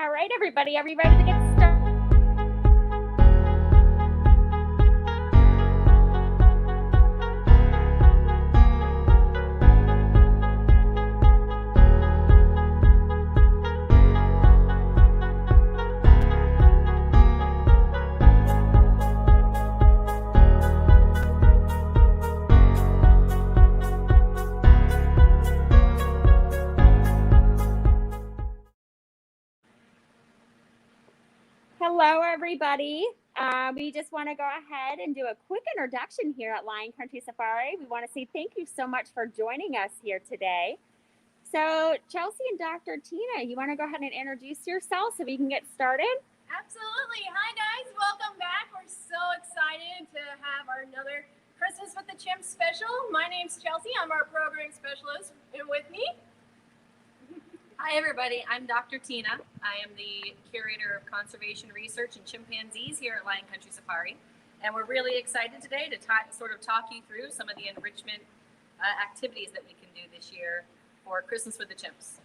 All right, everybody, are we ready to get started? Hello, everybody. We just want to go ahead and do a quick introduction here at Lion Country Safari. We want to say thank you so much for joining us here today. So, Chelsea and Dr. Tina, you want to go ahead and introduce yourself so we can get started? Absolutely. Hi, guys. Welcome back. We're so excited to have another Christmas with the Chimps special. My name's Chelsea. I'm our programming specialist. And with me, hi everybody, I'm Dr. Tina. I am the Curator of Conservation Research in Chimpanzees here at Lion Country Safari. And we're really excited today to sort of talk you through some of the enrichment activities that we can do this year for Christmas with the Chimps.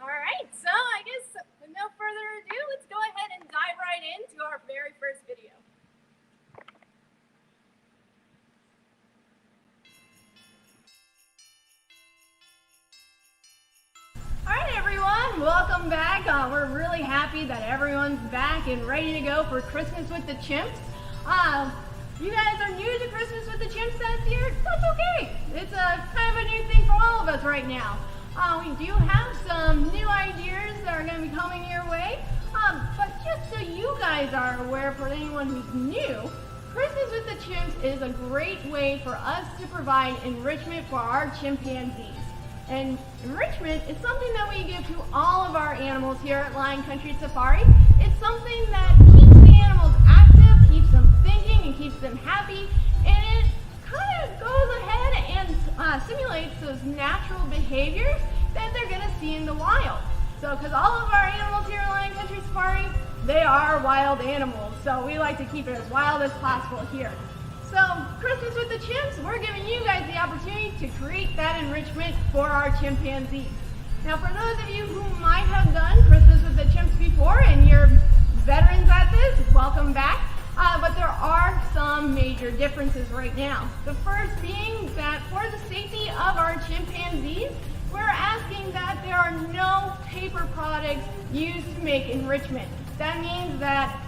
all right. So I guess with no further ado, let's go ahead and dive right into our very first video. All right, everyone, welcome back. We're really happy that everyone's back and ready to go for Christmas with the Chimps. You guys are new to Christmas with the Chimps this year. That's okay. It's a kind of a new thing for all of us right now. We do have some new ideas that are going to be coming your way. But just so you guys are aware, for anyone who's new, Christmas with the Chimps is a great way for us to provide enrichment for our chimpanzees. And enrichment is something that we give to all of our animals here at Lion Country Safari. It's something that keeps the animals active, keeps them thinking, and keeps them happy. And it kind of goes ahead and simulates those natural behaviors that they're going to see in the wild. So, because all of our animals here at Lion Country Safari, they are wild animals. So we like to keep it as wild as possible here. So, Christmas with the Chimps, we're giving you guys the opportunity to create that enrichment for our chimpanzees. Now, for those of you who might have done Christmas with the Chimps before and you're veterans at this, welcome back. But there are some major differences right now. The first being that for the safety of our chimpanzees, we're asking that there are no paper products used to make enrichment. That means that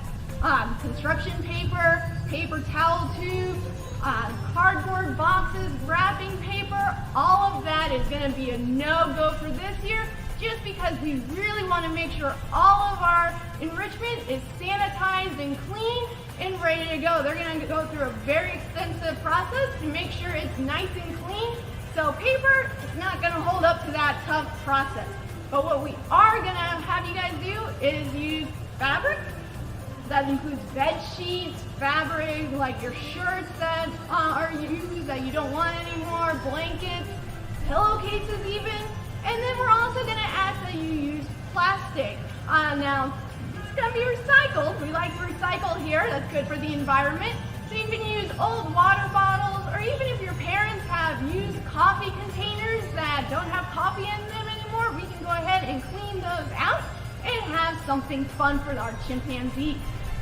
construction paper, paper towel tubes, cardboard boxes, wrapping paper, all of that is going to be a no-go for this year, just because we really want to make sure all of our enrichment is sanitized and clean and ready to go. They're going to go through a very extensive process to make sure it's nice and clean. So paper is not going to hold up to that tough process. But what we are going to have you guys do is use fabric. That includes bed sheets, fabric, like your shirts that are used that you don't want anymore, blankets, pillowcases even. And then we're also going to ask that you use plastic. Now, it's going to be recycled. We like to recycle here. That's good for the environment. So you can use old water bottles, or even if your parents have used coffee containers that don't have coffee in them anymore, we can go ahead and clean those out and have something fun for our chimpanzees.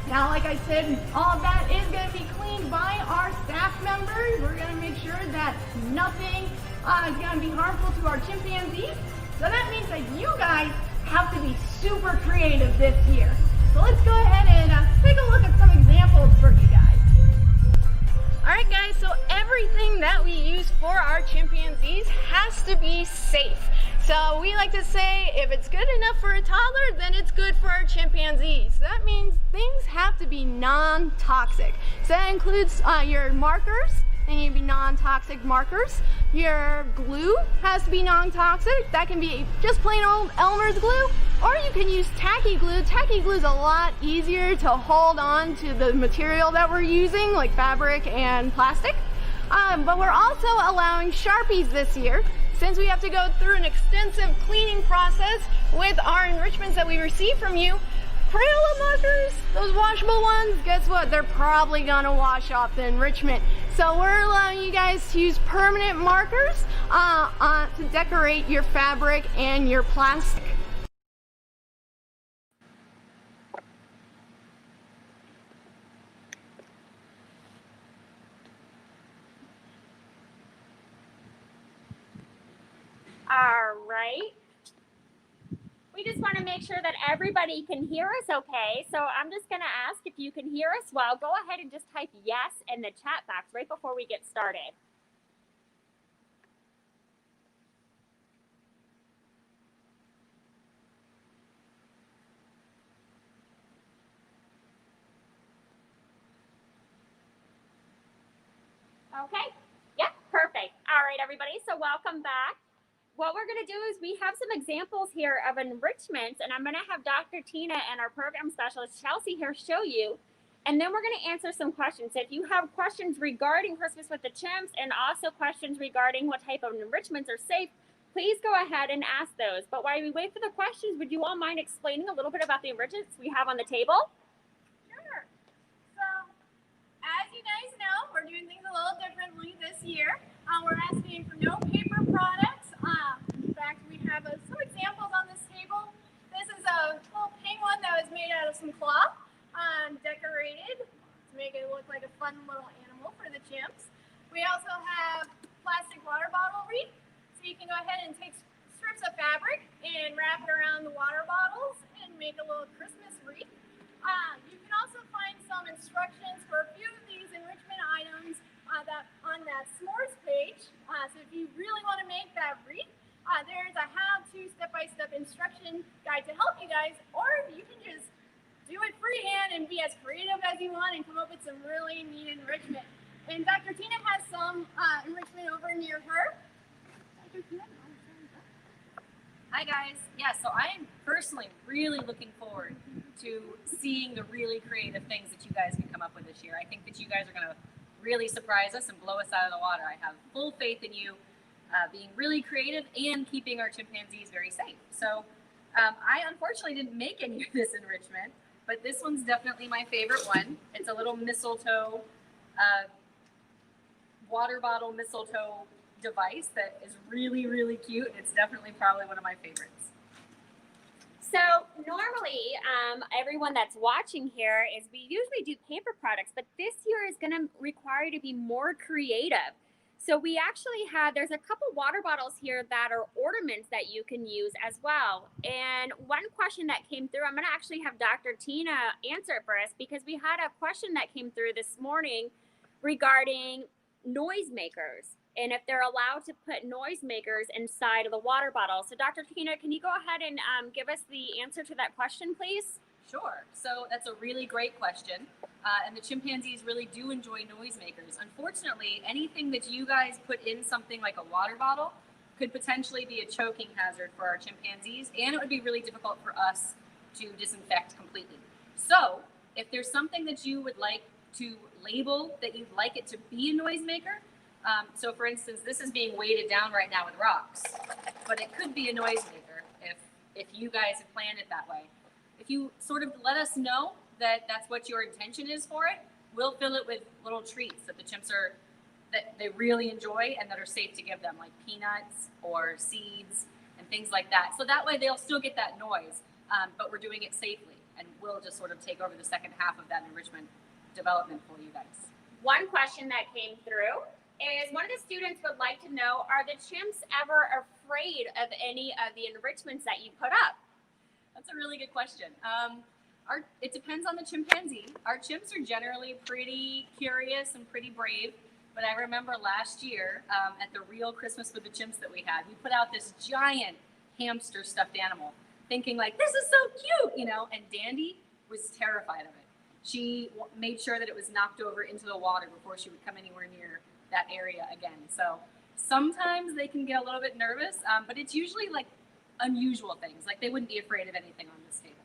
Now, like I said, all of that is going to be cleaned by our staff members. We're going to make sure that nothing is going to be harmful to our chimpanzees. So that means that you guys have to be super creative this year. So let's go ahead and take a look at some examples for you guys. All right, guys, so everything that we use for our chimpanzees has to be safe. So we like to say, if it's good enough for a toddler, then it's good for our chimpanzees. So that means things have to be non-toxic. So that includes your markers. They need to be non-toxic markers. Your glue has to be non-toxic. That can be just plain old Elmer's glue, or you can use tacky glue. Tacky glue is a lot easier to hold on to the material that we're using, like fabric and plastic. But we're also allowing Sharpies this year. Since we have to go through an extensive cleaning process with our enrichments that we receive from you, Crayola markers, those washable ones, guess what? They're probably gonna wash off the enrichment. So we're allowing you guys to use permanent markers to decorate your fabric and your plastic. All right. We just want to make sure that everybody can hear us okay. So I'm just going to ask if you can hear us well. Go ahead and just type yes in the chat box right before we get started. Okay. Yep, perfect. All right, everybody. So welcome back. What we're going to do is we have some examples here of enrichments, and I'm going to have Dr. Tina and our program specialist Chelsea here show you. And then we're going to answer some questions. So if you have questions regarding Christmas with the Chimps and also questions regarding what type of enrichments are safe, please go ahead and ask those. But while we wait for the questions, would you all mind explaining a little bit about the enrichments we have on the table? Sure. So, as you guys know, we're doing things a little differently this year. We're asking for no paper products. In fact, we have some examples on this table. This is a little penguin that was made out of some cloth, decorated to make it look like a fun little animal for the Chimps. We also have plastic water bottle wreath, so you can go ahead and take strips of fabric and wrap it around the water bottles and make a little Christmas wreath. You can also find some instructions for a few of these enrichment items on that s'mores page. So if you really want to make that wreath, there's a how-to step-by-step instruction guide to help you guys, or you can just do it freehand and be as creative as you want and come up with some really neat enrichment. And Dr. Tina has some enrichment over near her. Dr. Tina? Hi guys. Yeah, so I am personally really looking forward to seeing the really creative things that you guys can come up with this year. I think that you guys are going to really surprise us and blow us out of the water. I have full faith in you being really creative and keeping our chimpanzees very safe. So I unfortunately didn't make any of this enrichment, but this one's definitely my favorite one. It's a little mistletoe, water bottle mistletoe device that is really, really cute. It's definitely probably one of my favorites. So normally, everyone that's watching here is we usually do paper products, but this year is going to require you to be more creative. So we actually have, there's a couple water bottles here that are ornaments that you can use as well. And one question that came through, I'm going to actually have Dr. Tina answer it for us because we had a question that came through this morning regarding noisemakers and if they're allowed to put noisemakers inside of the water bottle. So Dr. Tina, can you go ahead and give us the answer to that question, please? Sure. So that's a really great question. And the chimpanzees really do enjoy noisemakers. Unfortunately, anything that you guys put in something like a water bottle could potentially be a choking hazard for our chimpanzees, and it would be really difficult for us to disinfect completely. So if there's something that you would like to label that you'd like it to be a noisemaker, so for instance, this is being weighted down right now with rocks, but it could be a noisemaker if you guys have planned it that way. If you sort of let us know that that's what your intention is for it, we'll fill it with little treats that the chimps that they really enjoy and that are safe to give them, like peanuts or seeds and things like that. So that way they'll still get that noise, but we're doing it safely, and we'll just sort of take over the second half of that enrichment development for you guys. One question that came through is one of the students would like to know, are the chimps ever afraid of any of the enrichments that you put up? That's a really good question. It depends on the chimpanzee. Our chimps are generally pretty curious and pretty brave. But I remember last year at the real Christmas with the Chimps that we had, we put out this giant hamster stuffed animal, thinking like, this is so cute, you know, and Dandy was terrified of it. She made sure that it was knocked over into the water before she would come anywhere near that area again. So sometimes they can get a little bit nervous, but it's usually like unusual things. Like they wouldn't be afraid of anything on this table.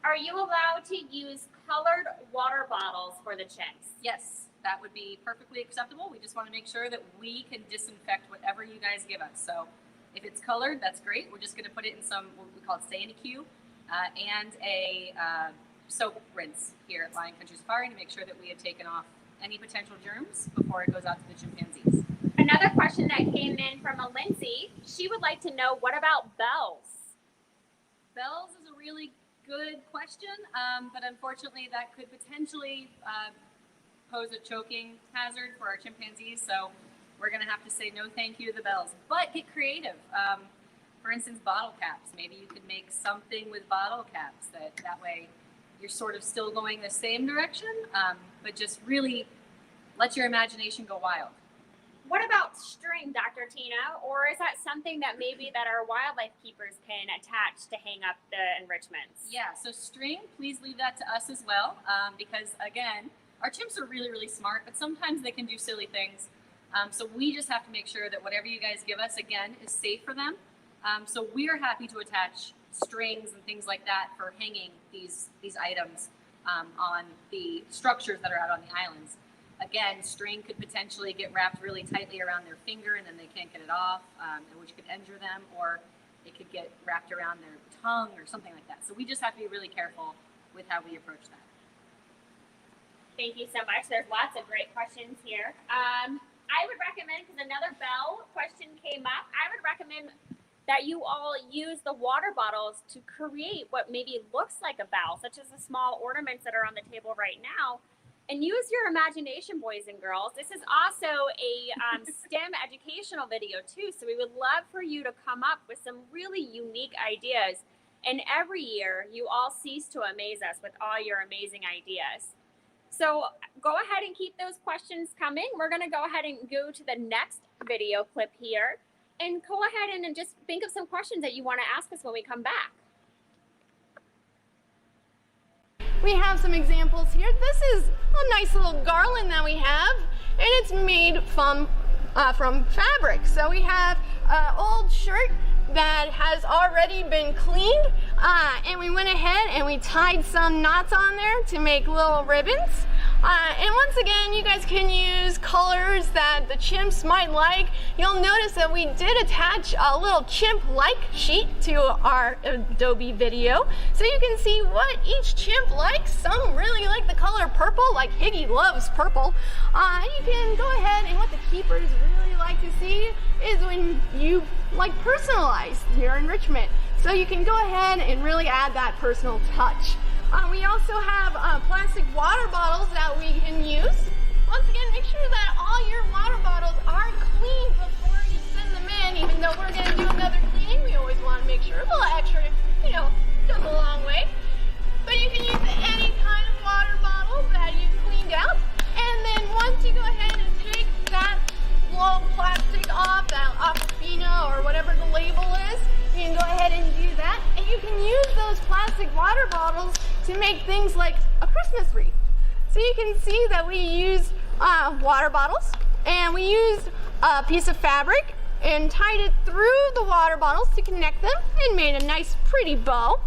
Are you allowed to use colored water bottles for the chimps? Yes, that would be perfectly acceptable. We just want to make sure that we can disinfect whatever you guys give us. So if it's colored, that's great. We're just going to put it in some, what we call it Sandy Q, and a soap rinse here at Lion Country Safari to make sure that we have taken off any potential germs before it goes out to the chimpanzees. Another question that came in from a Lindsay, she would like to know, what about bells? Bells is a really good question, but unfortunately that could potentially pose a choking hazard for our chimpanzees. So we're going to have to say no thank you to the bells, but get creative. For instance, bottle caps. Maybe you could make something with bottle caps that way you're sort of still going the same direction, but just really let your imagination go wild. What about string, Dr. Tina? Or is that something that maybe that our wildlife keepers can attach to hang up the enrichments? Yeah, so string, please leave that to us as well, because again, our chimps are really, really smart, but sometimes they can do silly things. So we just have to make sure that whatever you guys give us, again, is safe for them. So we're happy to attach strings and things like that for hanging these items on the structures that are out on the islands. Again, string could potentially get wrapped really tightly around their finger and then they can't get it off, which could injure them, or it could get wrapped around their tongue or something like that. So we just have to be really careful with how we approach that. Thank you so much. There's lots of great questions here. I would recommend, because another bell question came up, I would recommend that you all use the water bottles to create what maybe looks like a bell, such as the small ornaments that are on the table right now. And use your imagination, boys and girls. This is also a STEM educational video too, so we would love for you to come up with some really unique ideas. And every year, you all cease to amaze us with all your amazing ideas. So go ahead and keep those questions coming. We're gonna go ahead and go to the next video clip here. And go ahead and just think of some questions that you wanna ask us when we come back. We have some examples here. This is a nice little garland that we have, and it's made from fabric. So we have an old shirt that has already been cleaned, and we went ahead and we tied some knots on there to make little ribbons. And once again, you guys can use colors that the chimps might like. You'll notice that we did attach a little chimp-like sheet to our Adobe video, so you can see what each chimp likes. Some really like the color purple, like Higgy loves purple. You can go ahead, and what the keepers really like to see is when you like personalize your enrichment. So you can go ahead and really add that personal touch. We also have plastic water bottles that we can use. Once again, make sure that all your water bottles are cleaned before you send them in. Even though we're going to do another cleaning, we always want to make sure a little extra, goes a long way. But you can use any kind of water bottle that you've cleaned out. And then once you go ahead and take that little plastic off, that Aquafina or whatever the label is, you can go ahead and do that. And you can use those plastic water bottles to make things like a Christmas wreath. So you can see that we use water bottles, and we used a piece of fabric and tied it through the water bottles to connect them and made a nice pretty bow.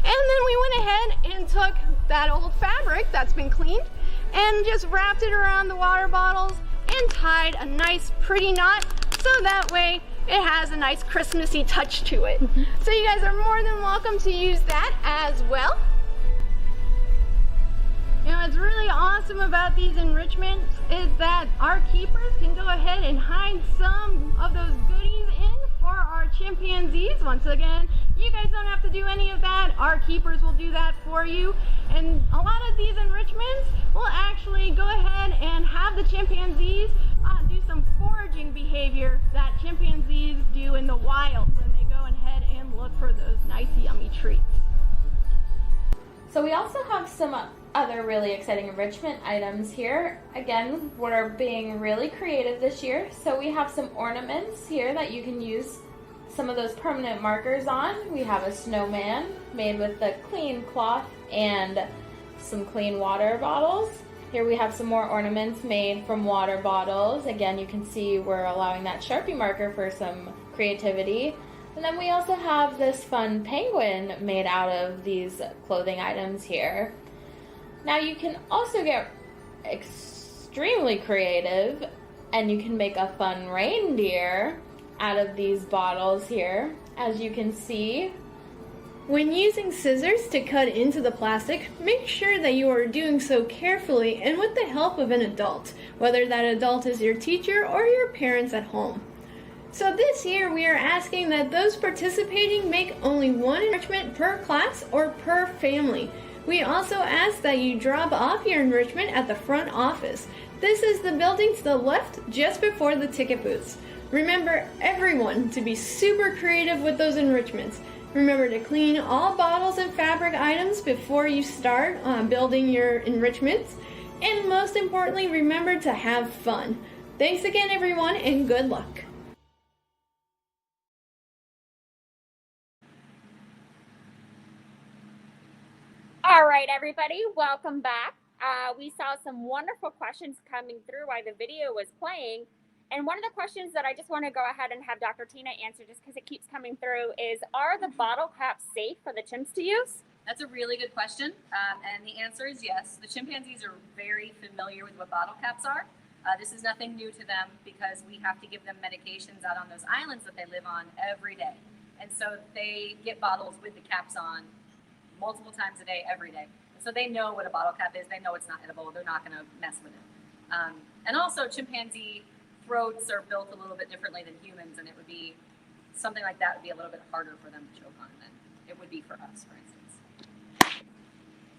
And then we went ahead and took that old fabric that's been cleaned and just wrapped it around the water bottles and tied a nice pretty knot, so that way it has a nice Christmassy touch to it. So you guys are more than welcome to use that as well. What's really awesome about these enrichments is that our keepers can go ahead and hide some of those goodies in for our chimpanzees. Once again, you guys don't have to do any of that. Our keepers will do that for you. And a lot of these enrichments will actually go ahead and have the chimpanzees do some foraging behavior that chimpanzees do in the wild when they go ahead and look for those nice yummy treats. So we also have some other really exciting enrichment items here. Again, we're being really creative this year. So we have some ornaments here that you can use some of those permanent markers on. We have a snowman made with the clean cloth and some clean water bottles. Here we have some more ornaments made from water bottles. Again, you can see we're allowing that Sharpie marker for some creativity. And then we also have this fun penguin made out of these clothing items here. Now you can also get extremely creative, and you can make a fun reindeer out of these bottles here, as you can see. When using scissors to cut into the plastic, make sure that you are doing so carefully and with the help of an adult, whether that adult is your teacher or your parents at home. So this year we are asking that those participating make only one enrichment per class or per family. We also ask that you drop off your enrichment at the front office. This is the building to the left, just before the ticket booths. Remember, everyone, to be super creative with those enrichments. Remember to clean all bottles and fabric items before you start building your enrichments. And most importantly, remember to have fun. Thanks again, everyone, and good luck. All right, everybody, welcome back. We saw some wonderful questions coming through while the video was playing. And one of the questions that I just want to go ahead and have Dr. Tina answer, just because it keeps coming through, is are the bottle caps safe for the chimps to use? That's a really good question, and the answer is yes. The chimpanzees are very familiar with what bottle caps are. This is nothing new to them because we have to give them medications out on those islands that they live on every day. And so they get bottles with the caps on multiple times a day, every day. And so they know what a bottle cap is. They know it's not edible. They're not going to mess with it. And also chimpanzee throats are built a little bit differently than humans, and it would be something like that would be a little bit harder for them to choke on than it would be for us, for instance.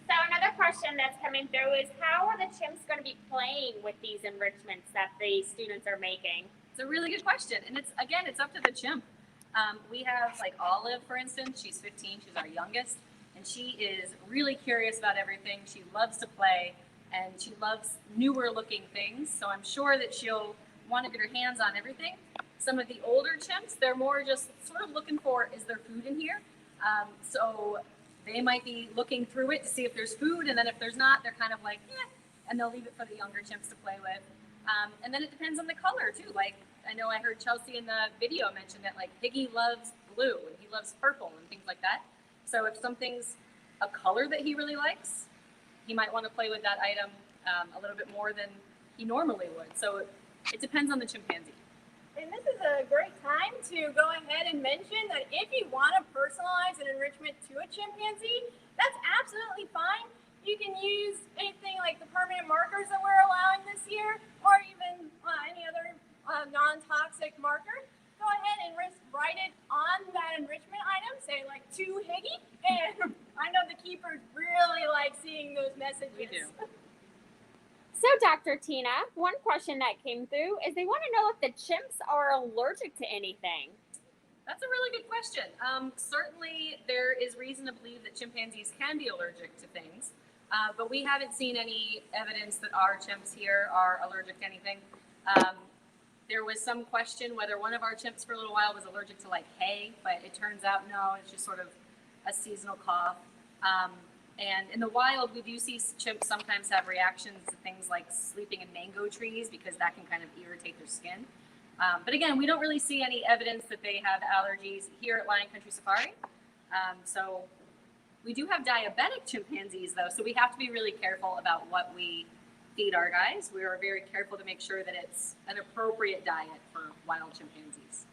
So another question that's coming through is how are the chimps going to be playing with these enrichments that the students are making? It's a really good question, and it's up to the chimp. We have like Olive, for instance. She's 15. She's our youngest, and she is really curious about everything. She loves to play, and she loves newer looking things. So I'm sure that she'll want to get her hands on everything. Some of the older chimps, they're more just sort of looking for, is there food in here? So they might be looking through it to see if there's food, and then if there's not, they're kind of like, and they'll leave it for the younger chimps to play with. And then it depends on the color too. Like I know I heard Chelsea in the video mention that like Piggy loves blue and he loves purple and things like that. So if something's a color that he really likes, he might want to play with that item a little bit more than he normally would. So it depends on the chimpanzee. And this is a great time to go ahead and mention that if you want to personalize an enrichment to a chimpanzee, that's absolutely fine. You can use anything like the permanent markers that we're allowing this year, or even any other non-toxic marker. Go ahead and write it on that enrichment item, say like to Higgy, and I know the keepers really like seeing those messages. We do. So, Dr. Tina, one question that came through is they want to know if the chimps are allergic to anything. That's a really good question. Certainly, there is reason to believe that chimpanzees can be allergic to things, but we haven't seen any evidence that our chimps here are allergic to anything. There was some question whether one of our chimps for a little while was allergic to like hay, but it turns out no, it's just sort of a seasonal cough. And in the wild, we do see chimps sometimes have reactions to things like sleeping in mango trees because that can kind of irritate their skin. But again, we don't really see any evidence that they have allergies here at Lion Country Safari. So we do have diabetic chimpanzees though, so we have to be really careful about what we feed our guys. We are very careful to make sure that it's an appropriate diet for wild chimpanzees.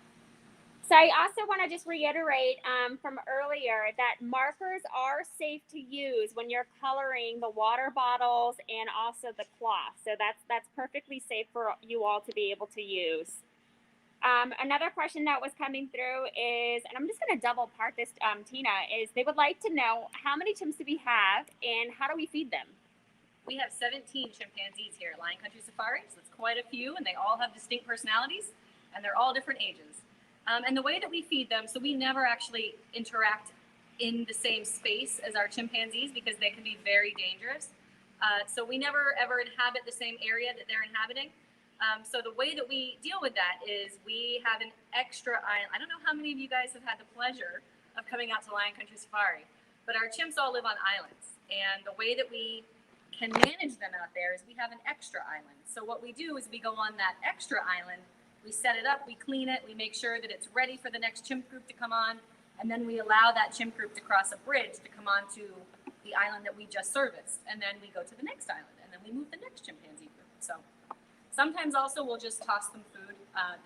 So I also want to just reiterate from earlier that markers are safe to use when you're coloring the water bottles and also the cloth. So that's perfectly safe for you all to be able to use. Another question that was coming through is, and I'm just going to double part this, Tina, is they would like to know how many chimps do we have and how do we feed them? We have 17 chimpanzees here at Lion Country Safari, so it's quite a few, and they all have distinct personalities, and they're all different ages. And the way that we feed them, so we never actually interact in the same space as our chimpanzees because they can be very dangerous. So we never ever inhabit the same area that they're inhabiting. So the way that we deal with that is we have an extra island. I don't know how many of you guys have had the pleasure of coming out to Lion Country Safari, but our chimps all live on islands. And the way that we can manage them out there is we have an extra island. So what we do is we go on that extra island, we set it up, we clean it, we make sure that it's ready for the next chimp group to come on, and then we allow that chimp group to cross a bridge to come onto the island that we just serviced. And then we go to the next island, and then we move the next chimpanzee group. So sometimes also we'll just toss them food.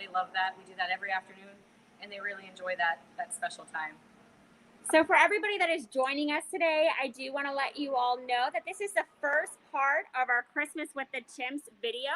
They love that. We do that every afternoon, and they really enjoy that special time. So for everybody that is joining us today, I do want to let you all know that this is the first part of our Christmas with the Chimps video.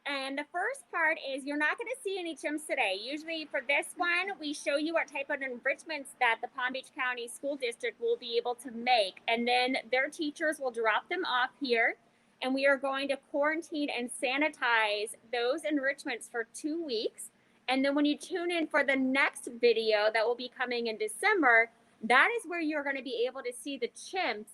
And the first part is you're not going to see any chimps today. Usually for this one, we show you what type of enrichments that the Palm Beach County School District will be able to make. And then their teachers will drop them off here. And we are going to quarantine and sanitize those enrichments for 2 weeks. And then when you tune in for the next video that will be coming in December, that is where you're going to be able to see the chimps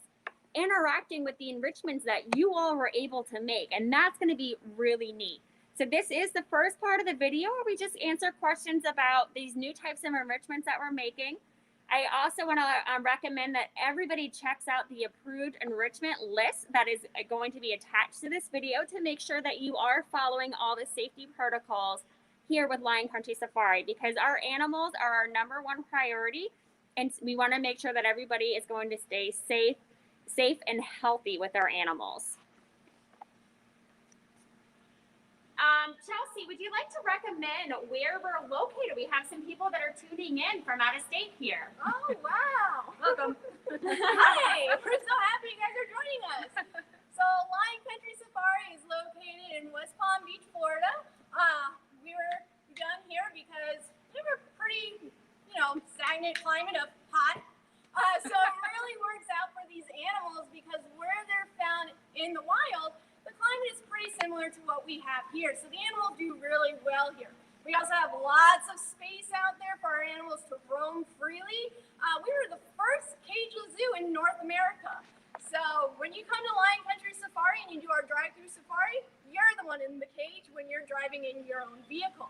interacting with the enrichments that you all were able to make. And that's going to be really neat. So this is the first part of the video where we just answer questions about these new types of enrichments that we're making. I also want to recommend that everybody checks out the approved enrichment list that is going to be attached to this video to make sure that you are following all the safety protocols here with Lion Country Safari, because our animals are our #1 priority, and we want to make sure that everybody is going to stay safe and healthy with our animals. Chelsea, would you like to recommend where we're located? We have some people that are tuning in from out of state here. Oh, wow. Welcome. Hi, we're so happy you guys are joining us. So Lion Country Safari is located in West Palm Beach, Florida. We were done here because we have a pretty, stagnant climate of hot. So it really works out for these animals because where they're found in the wild, the climate is pretty similar to what we have here. So the animals do really well here. We also have lots of space out there for our animals to roam freely. We were the first cageless zoo in North America. So when you come to Lion Country Safari and you do our drive-through safari, you're the one in the cage when you're driving in your own vehicle.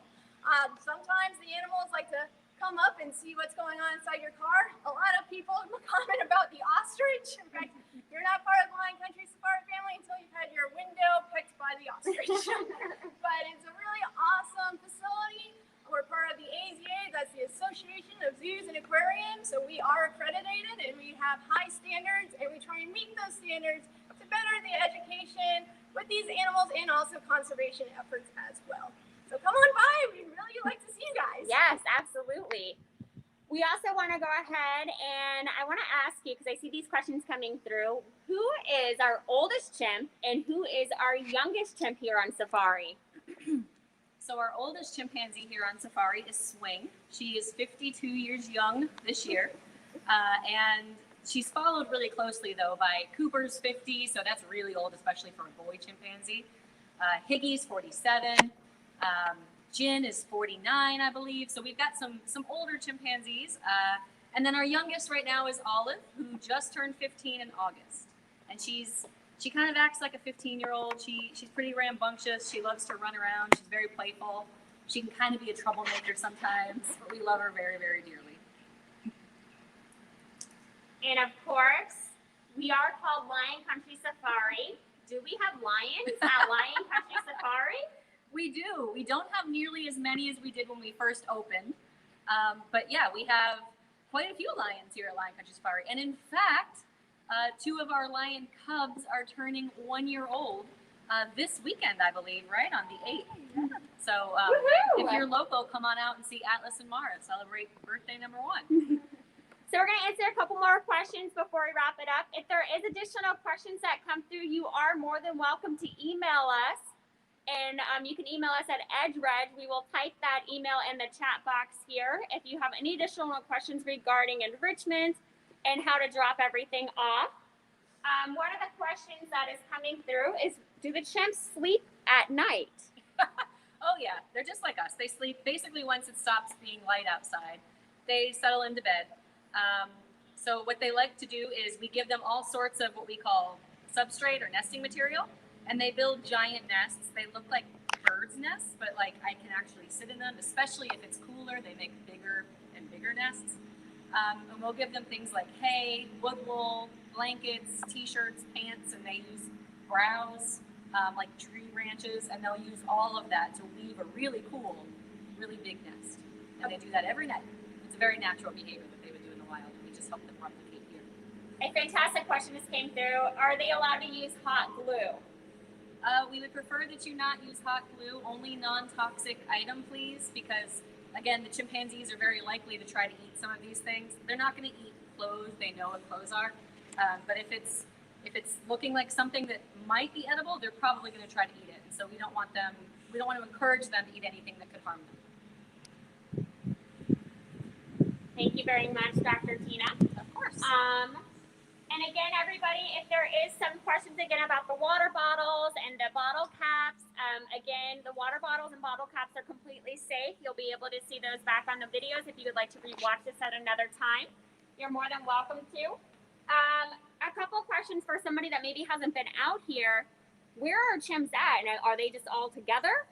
Sometimes the animals like to come up and see what's going on inside your car. A lot of people comment about the ostrich. In fact, you're not part of the Lion Country Safari family until you've had your window picked by the ostrich. But it's a really awesome facility. We're part of the AZA, that's the Association of Zoos and Aquariums. So we are accredited and we have high standards, and we try and meet those standards to better the education with these animals and also conservation efforts as well. So come on by, we'd really like to see you guys. Yes, absolutely. We also want to go ahead and I want to ask you, because I see these questions coming through, who is our oldest chimp and who is our youngest chimp here on safari? So our oldest chimpanzee here on safari is Swing. She is 52 years young this year. And she's followed really closely, though, by Cooper's 50, so that's really old, especially for a boy chimpanzee. Higgy's 47. Jin is 49, I believe. So we've got some older chimpanzees. And then our youngest right now is Olive, who just turned 15 in August. And she kind of acts like a 15-year-old. She's pretty rambunctious. She loves to run around. She's very playful. She can kind of be a troublemaker sometimes, but we love her very, very dearly. And of course, we are called Lion Country Safari. Do we have lions at Lion Country Safari? We do. We don't have nearly as many as we did when we first opened. But yeah, we have quite a few lions here at Lion Country Safari. And in fact, 2 of our lion cubs are turning 1 year old this weekend, I believe, right? On the 8th. So if you're local, come on out and see Atlas and Mara celebrate birthday number 1. So we're going to answer a couple more questions before we wrap it up. If there is additional questions that come through, you are more than welcome to email us. And you can email us at EdgeReg. We will type that email in the chat box here. If you have any additional questions regarding enrichment and how to drop everything off. One of the questions that is coming through is, do the chimps sleep at night? Oh yeah, they're just like us. They sleep basically once it stops being light outside. They settle into bed. So what they like to do is we give them all sorts of what we call substrate or nesting material. And they build giant nests. They look like birds' nests, but like I can actually sit in them, especially if it's cooler. They make bigger and bigger nests. And we'll give them things like hay, wood wool, blankets, t-shirts, pants, and they use browse, like tree branches, and they'll use all of that to weave a really cool, really big nest. And they do that every night. It's a very natural behavior that they would do in the wild. We just help them replicate here. A fantastic question just came through. Are they allowed to use hot glue? We would prefer that you not use hot glue, only non-toxic item, please, because, again, the chimpanzees are very likely to try to eat some of these things. They're not going to eat clothes. They know what clothes are. But if it's looking like something that might be edible, they're probably going to try to eat it. And so we don't want them we don't want to encourage them to eat anything that could harm them. Thank you very much, Dr. Tina. Of course. And again, everybody, if there is some questions again about the water bottles and the bottle caps, again, the water bottles and bottle caps are completely safe. You'll be able to see those back on the videos. If you would like to rewatch this at another time, you're more than welcome to. A couple questions for somebody that maybe hasn't been out here. Where are chimps at? And are they just all together?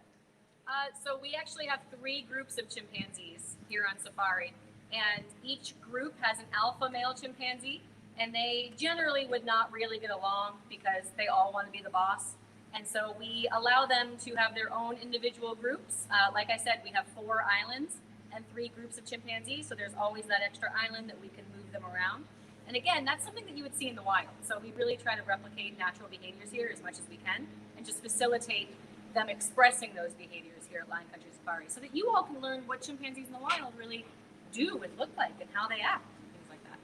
So we actually have 3 groups of chimpanzees here on safari, and each group has an alpha male chimpanzee, and they generally would not really get along because they all want to be the boss. And so we allow them to have their own individual groups. Like I said, we have 4 islands and 3 groups of chimpanzees, so there's always that extra island that we can move them around. And again, that's something that you would see in the wild. So we really try to replicate natural behaviors here as much as we can and just facilitate them expressing those behaviors here at Lion Country Safari so that you all can learn what chimpanzees in the wild really do and look like and how they act, things like that.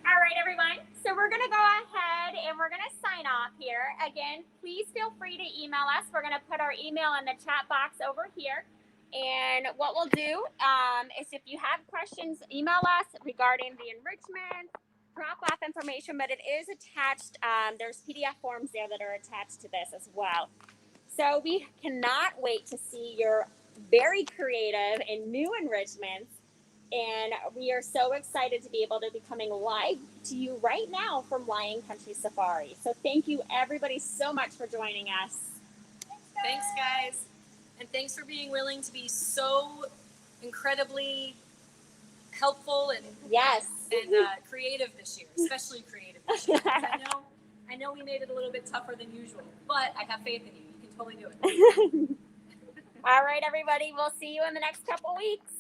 All right, everyone. So we're going to go ahead and we're going to sign off here. Again, please feel free to email us. We're going to put our email in the chat box over here. And what we'll do is if you have questions, email us regarding the enrichment, drop off information, but it is attached. There's PDF forms there that are attached to this as well. So we cannot wait to see your very creative and new enrichments. And we are so excited to be able to be coming live to you right now from Lion Country Safari. So thank you everybody so much for joining us. Thanks, guys. And thanks for being willing to be so incredibly helpful and yes and creative this year, especially creative this year. I know we made it a little bit tougher than usual, but I have faith in you. You can totally do it. All right, everybody. We'll see you in the next couple weeks.